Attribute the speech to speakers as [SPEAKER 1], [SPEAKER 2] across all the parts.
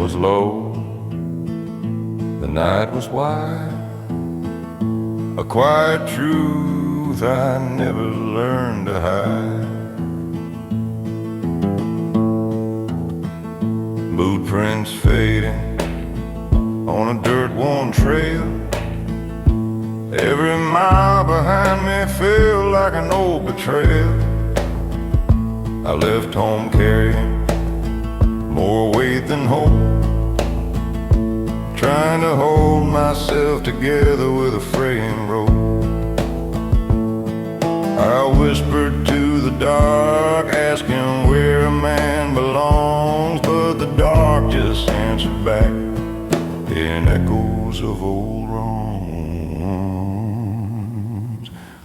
[SPEAKER 1] was low, the night was wide, a quiet truth I never learned to hide. Boot prints fading on a dirt-worn trail. Every mile behind me felt like an old betrayal. I left home carrying more weight than hope, trying to hold myself together with a fraying rope. I whispered to the dark, asking where a man belongs, but the dark just answered back in echoes of old wrongs.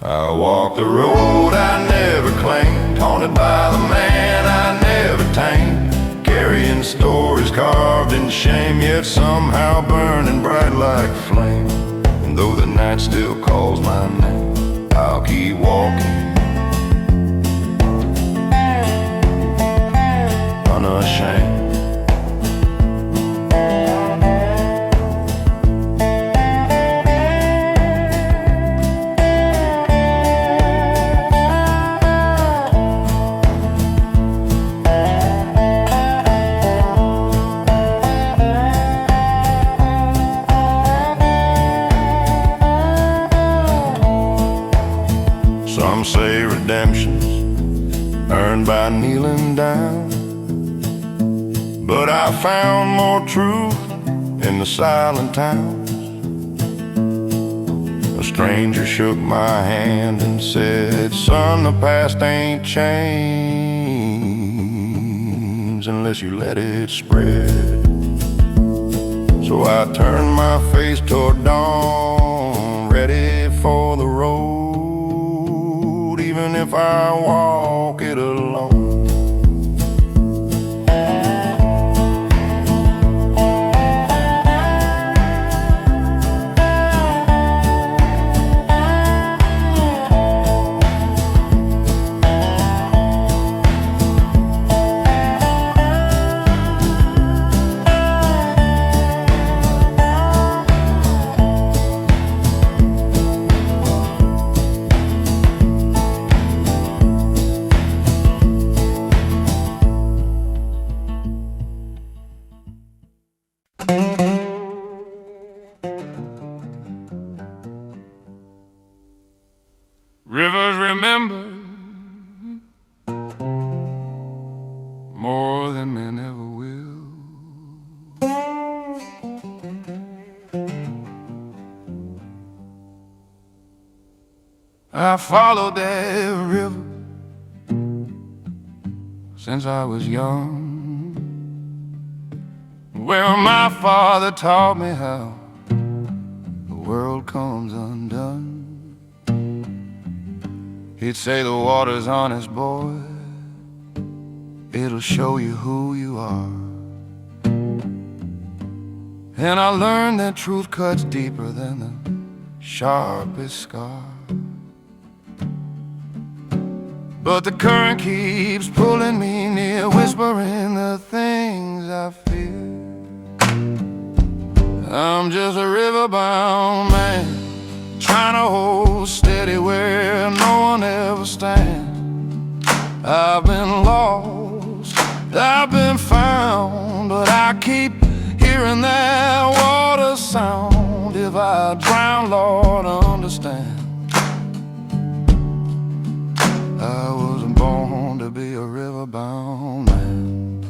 [SPEAKER 1] I walked the road I never claimed, haunted by the man I never tamed, carrying stories carved in shame, yet somehow burning bright like flame. And though the night still calls my name, I'll keep walking, unashamed. Some say redemption's earned by kneeling down, but I found more truth in the silent towns. A stranger shook my hand and said, son, the past ain't changed unless you let it spread. So I turned my face toward dawn, ready for the road, even if I walk it alone. Rivers remember more than men ever will. I followed that river since I was young, where my father taught me how the world comes undone. He'd say the water's honest, boy, it'll show you who you are. And I learned that truth cuts deeper than the sharpest scar. But the current keeps pulling me near, whispering the things I fear. I'm just a riverbound man, trying to hold steady where no one ever stands. I've been lost, I've been found, but I keep hearing that water sound. If I drown, Lord, understand, I wasn't born to be a riverbound man.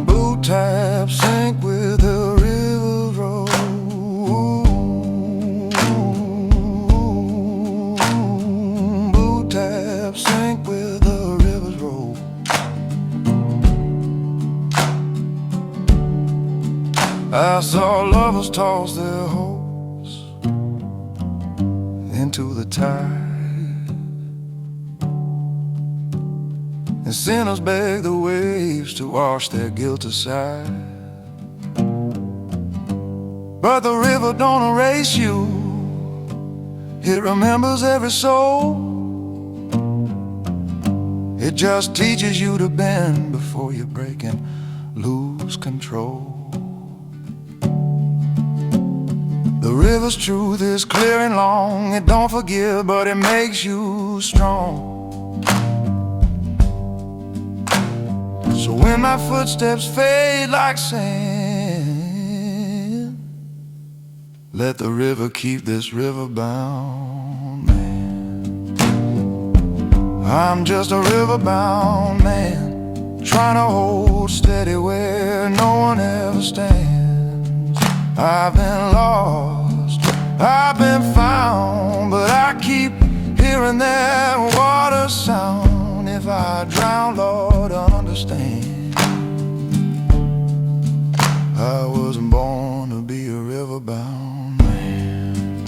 [SPEAKER 1] Boot taps sink with the river roll. Boot taps sink with the river's roll. I saw lovers toss their hopes into the tide, and sinners beg the waves to wash their guilt aside. But the river don't erase you, it remembers every soul. It just teaches you to bend before you break and lose control. The river's truth is clear and long. It don't forgive, but it makes you strong. So when my footsteps fade like sand, let the river keep this riverbound man. I'm just a riverbound man, trying to hold steady where no one ever stands. I've been lost, I've been found, but I keep hearing that water sound. If I drown, Lord, understand. I wasn't born to be a riverbound man.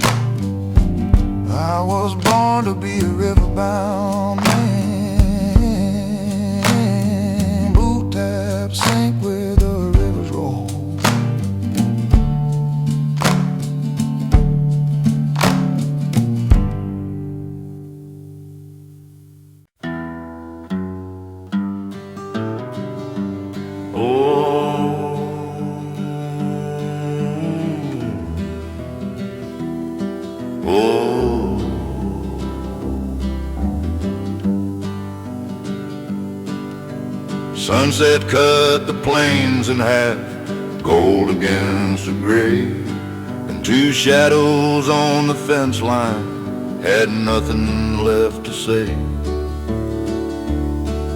[SPEAKER 1] I was born to be a riverbound man. Blue taps sink where the rivers roll.
[SPEAKER 2] Sunset cut the plains in half, gold against the gray, and two shadows on the fence line had nothing left to say.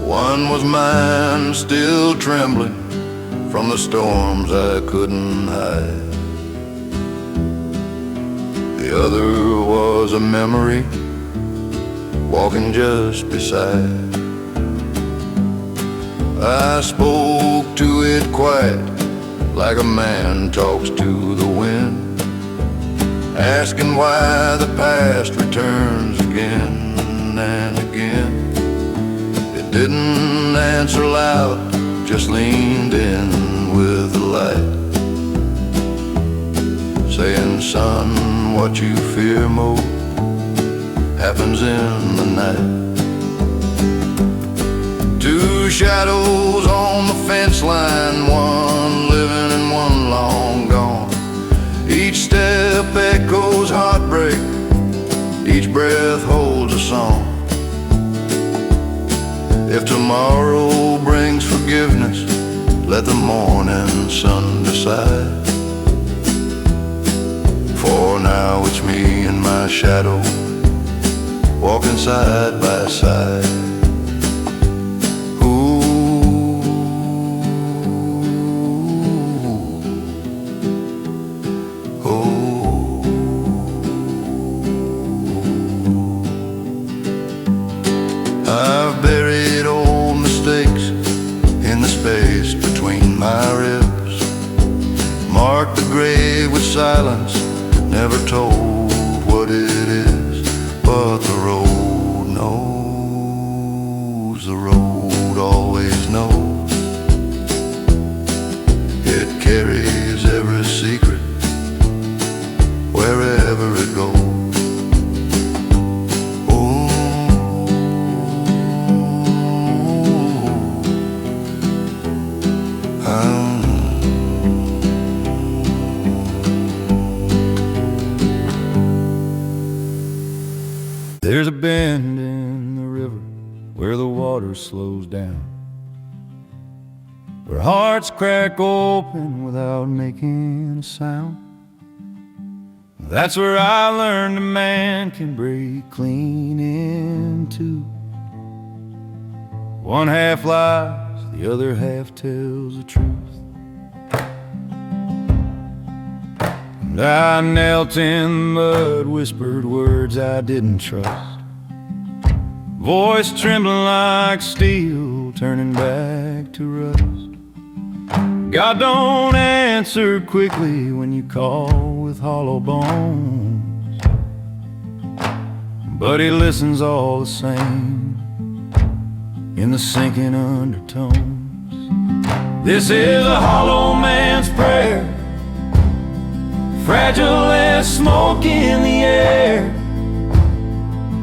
[SPEAKER 2] One was mine, still trembling from the storms I couldn't hide. The other was a memory, walking just beside. I spoke to it quiet, like a man talks to the wind, asking why the past returns again and again. It didn't answer loud, just leaned in with the light, saying, son, what you fear most happens in the night. Two shadows on the fence line, one living and one long gone. Each step echoes heartbreak, each breath holds a song. If tomorrow brings forgiveness, let the morning sun decide. For now it's me and my shadow, walking side by side. I've buried old mistakes in the space between my ribs, marked the grave with silence, never told what it is. But the road knows, the road always knows. It carries every secret wherever it goes.
[SPEAKER 1] There's a bend in the river where the water slows down, where hearts crack open without making a sound. That's where I learned a man can break clean in two. One half lies, the other half tells the truth. And I knelt in the mud, whispered words I didn't trust, voice trembling like steel, turning back to rust. God don't answer quickly when you call with hollow bones, but He listens all the same in the sinking undertones. This is a hollow man's prayer, fragile as smoke in the air.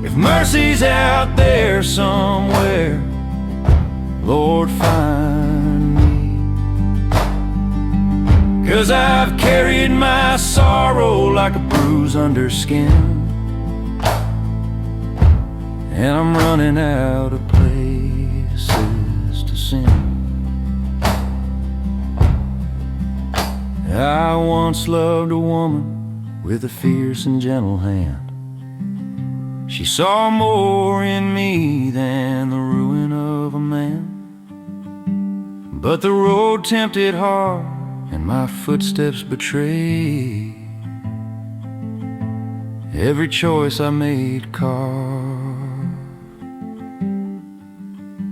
[SPEAKER 1] If mercy's out there somewhere, Lord, find me. 'Cause I've carried my sorrow like a bruise under skin, and I'm running out of places to sin. I once loved a woman with a fierce and gentle hand. She saw more in me than the ruin of a man. But the road tempted hard, and my footsteps betrayed every choice I made carved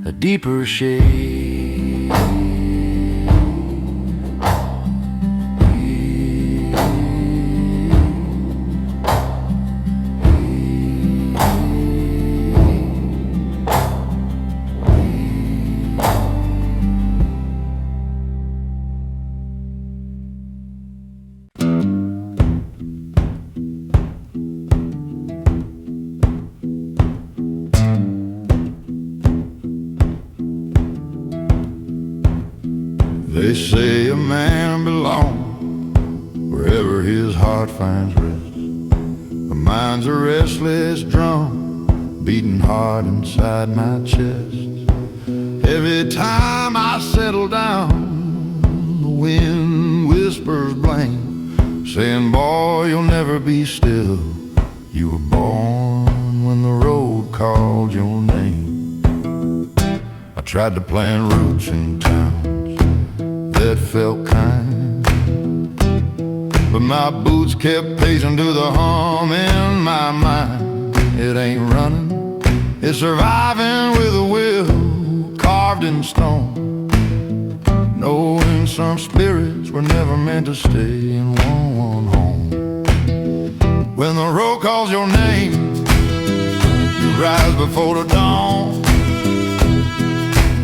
[SPEAKER 1] a deeper shade.
[SPEAKER 2] They say a man belongs wherever his heart finds rest. My mind's a restless drum, beating hard inside my chest. Every time I settle down, the wind whispers blame, saying, boy, you'll never be still. You were born when the road called your name. I tried to plant roots in towns that felt kind, but my boots kept pacing to the hum in my mind. It ain't running, it's surviving with a will carved in stone, knowing some spirits were never meant to stay in one home. When the road calls your name, you rise before the dawn.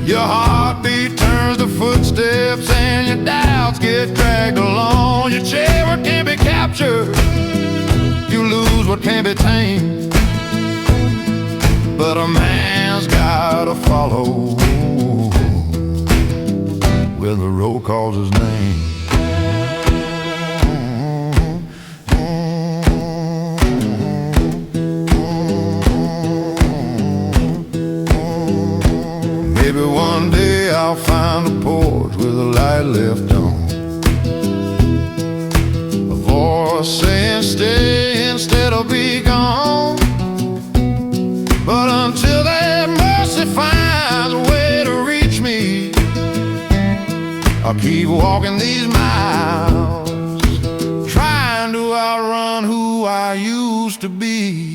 [SPEAKER 2] Your heartbeat turns to footsteps and your doubts get dragged along. You share what can't be captured, you lose what can't be tamed, but a man's gotta follow when the road calls his name. Maybe one day I'll find a porch with a light left on, a voice saying stay instead of be gone. But until that mercy finds a way to reach me, I'll keep walking these miles, trying to outrun who I used to be.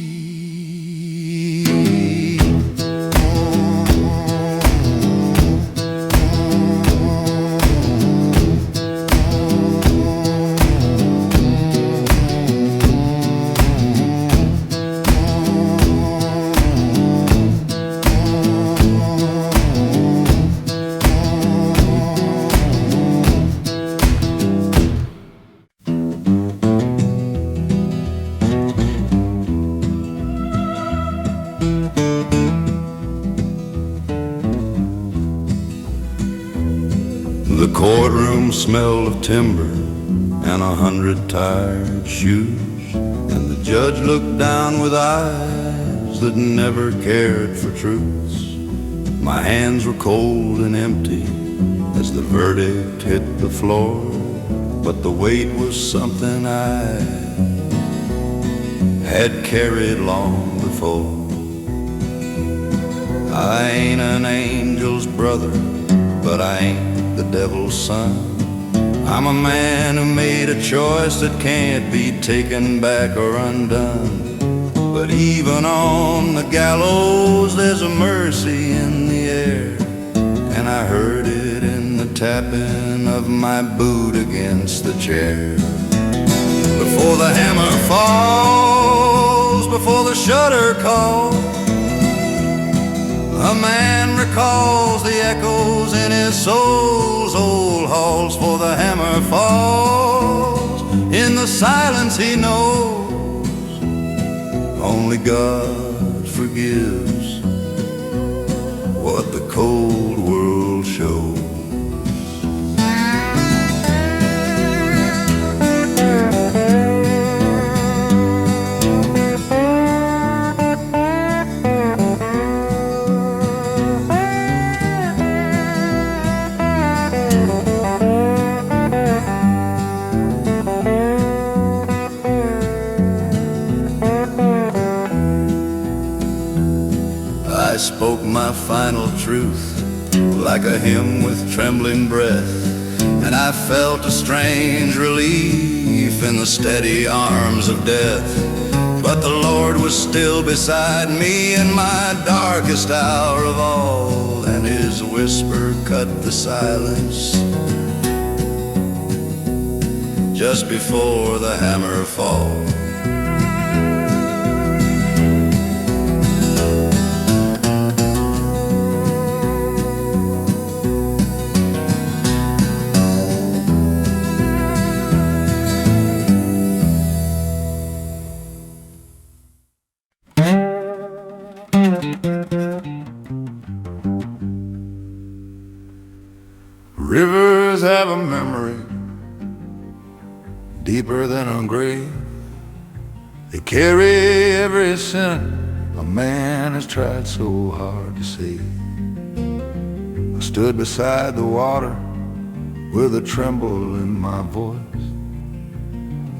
[SPEAKER 2] The courtroom smelled of timber and 100 tired shoes, and the judge looked down with eyes that never cared for truths. My hands were cold and empty as the verdict hit the floor, but the weight was something I had carried long before. I ain't an angel's brother, but I ain't the devil's son. I'm a man who made a choice that can't be taken back or undone. But even on the gallows there's a mercy in the air, and I heard it in the tapping of my boot against the chair. Before the hammer falls, before the shutter calls, a man recalls the echoes in his soul's old halls. For the hammer falls in the silence he knows. Only God forgives what the cold world world shows. I spoke my final truth like a hymn with trembling breath, and I felt a strange relief in the steady arms of death. But the Lord was still beside me in my darkest hour of all, and His whisper cut the silence just before the hammer falls.
[SPEAKER 1] Rivers have a memory deeper than a grave. They carry every sin a man has tried so hard to save. I stood beside the water with a tremble in my voice,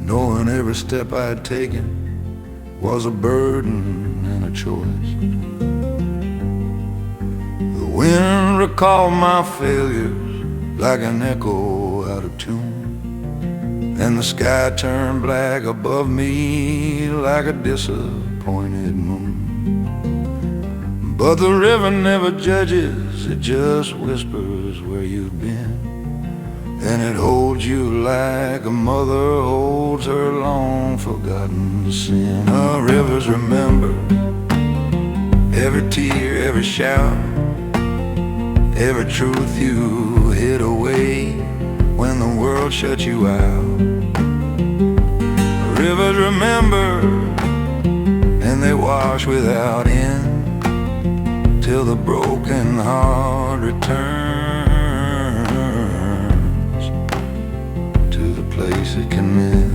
[SPEAKER 1] knowing every step I had taken was a burden and a choice. The wind recalled my failures like an echo out of tune, and the sky turned black above me like a disappointed moon. But the river never judges, it just whispers where you've been, and it holds you like a mother holds her long forgotten sin. Rivers remember every tear, every shout, every truth you hid away when the world shut you out. Rivers remember, and they wash without end till the broken heart returns to the place it can mend.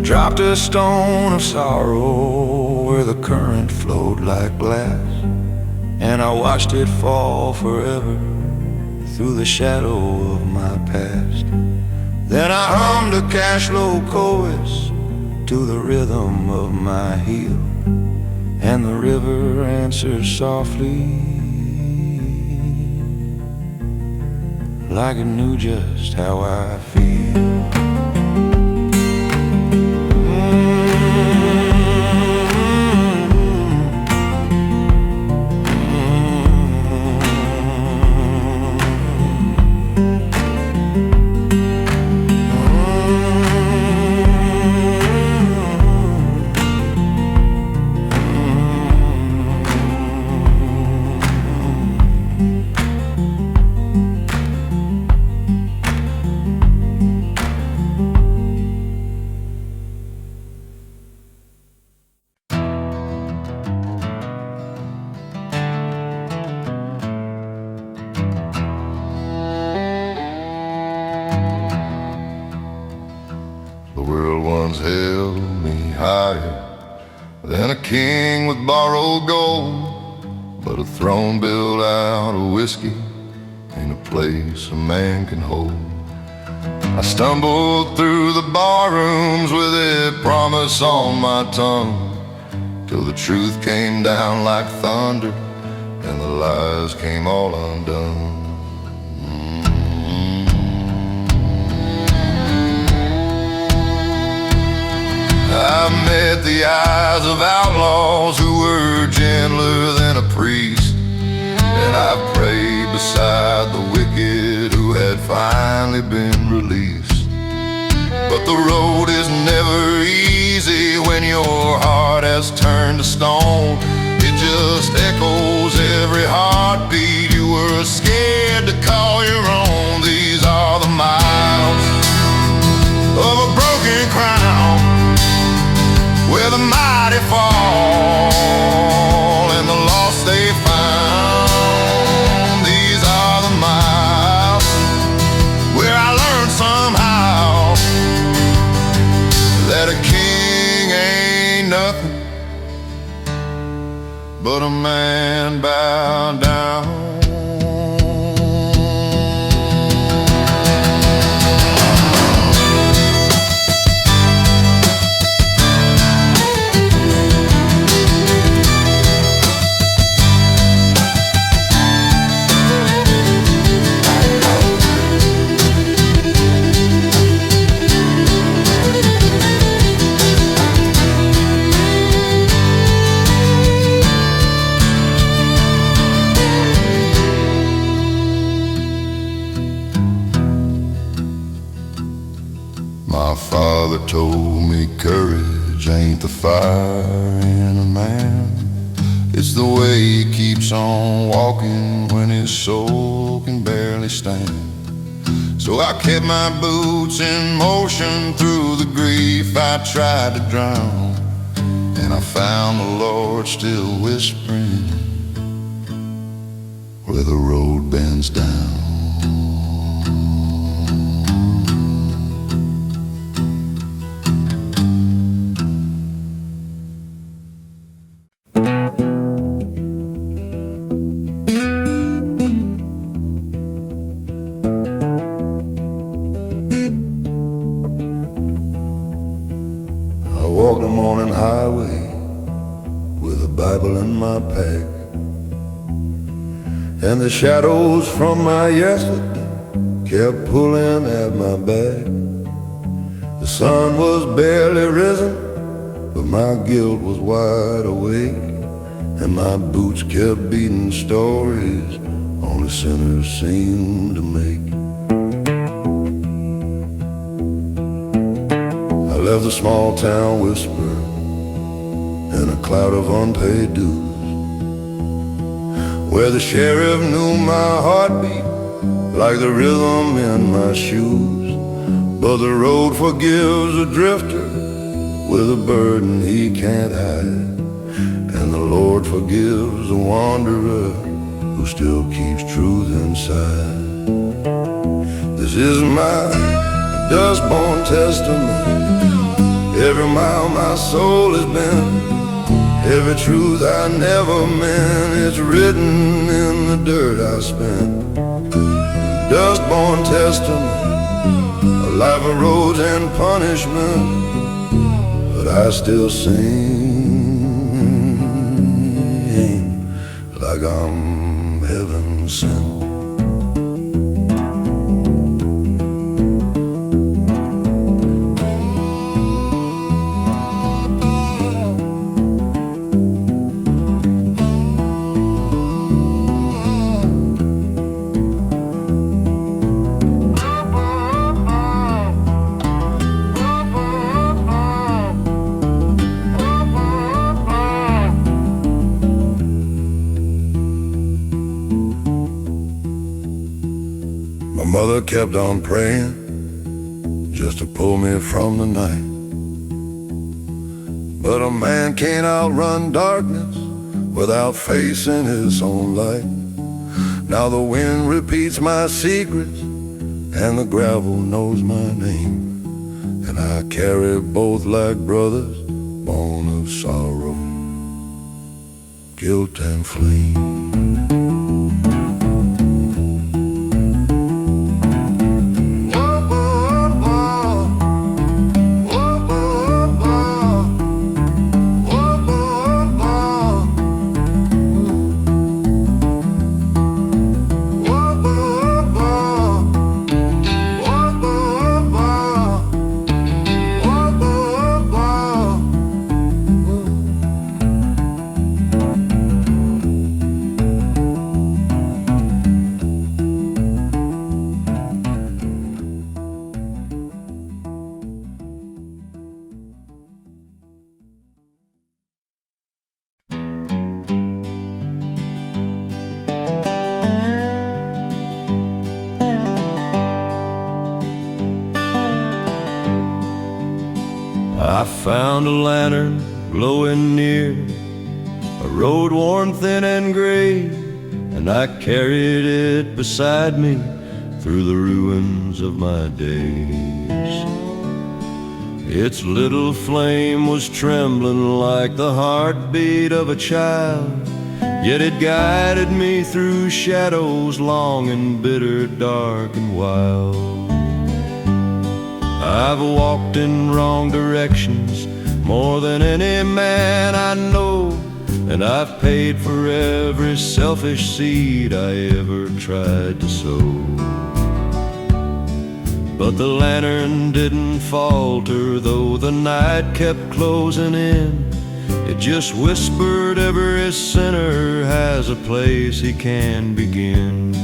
[SPEAKER 1] Dropped a stone of sorrow where the current flowed like glass, and I watched it fall forever through the shadow of my past. Then I hummed a Cashflow chorus to the rhythm of my heel, and the river answered softly like it knew just how I feel.
[SPEAKER 2] The world once held me higher than a king with borrowed gold, but a throne built out of whiskey ain't a place a man can hold. I stumbled through the bar rooms with a promise on my tongue, till the truth came down like thunder and the lies came all undone. I've met the eyes of outlaws who were gentler than a priest, and I've prayed beside the wicked who had finally finally been released. But the road is never easy when your heart has turned to stone. It just echoes every heartbeat you were scared to call your own. These are the miles of a broken crown, where the mighty fall and the lost they found. These are the miles where I learned somehow that a king ain't nothing but a man bowed down. My father told me courage ain't the fire in a man, it's the way he keeps on walking when his soul can barely stand. So I kept my boots in motion through the grief I tried to drown, and I found the Lord still whispering where the road bends down. I walked the morning highway with a Bible in my pack, and the shadows from my yesterday kept pulling at my back. The sun was barely risen, but my guilt was wide awake, and my boots kept beating stories only sinners seem to make. I left a small town whisper in a cloud of unpaid dues, where the sheriff knew my heartbeat like the rhythm in my shoes. But the road forgives a drifter with a burden he can't hide, and the Lord forgives a wanderer who still keeps truth inside. This is my dust-born testament. Every mile my soul has been, every truth I never meant, it's written in the dirt I spent. Dust-born testament, a life of roads and punishment, but I still sing like I'm heaven sent. My mother kept on praying just to pull me from the night, but a man can't outrun darkness without facing his own light. Now the wind repeats my secrets and the gravel knows my name, and I carry both like brothers, born of sorrow, guilt and flame.
[SPEAKER 3] found a lantern glowing near, a road worn thin and gray, and I carried it beside me through the ruins of my days. Its little flame was trembling like the heartbeat of a child, yet it guided me through shadows long and bitter, dark and wild. I've walked in wrong directions more than any man I know, and I've paid for every selfish seed I ever tried to sow. But the lantern didn't falter, though the night kept closing in. It just whispered every sinner has a place he can begin.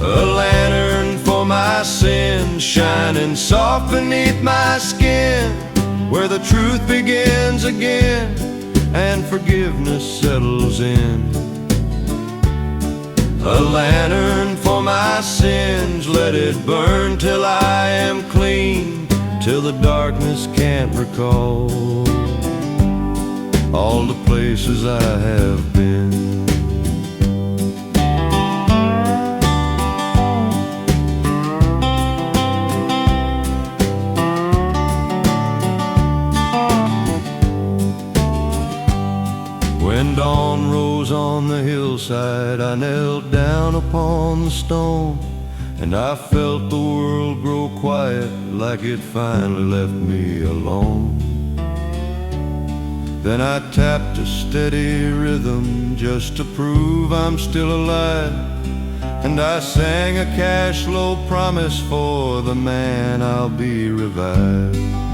[SPEAKER 3] A lantern for my sins, shining soft beneath my skin, where the truth begins again and forgiveness settles in. A lantern for my sins, let it burn till I am clean, till the darkness can't recall all the places I have been. When dawn rose on the hillside, I knelt down upon the stone, and I felt the world grow quiet, like it finally left me alone. Then I tapped a steady rhythm just to prove I'm still alive, and I sang a cash flow promise for the man I'll be revived.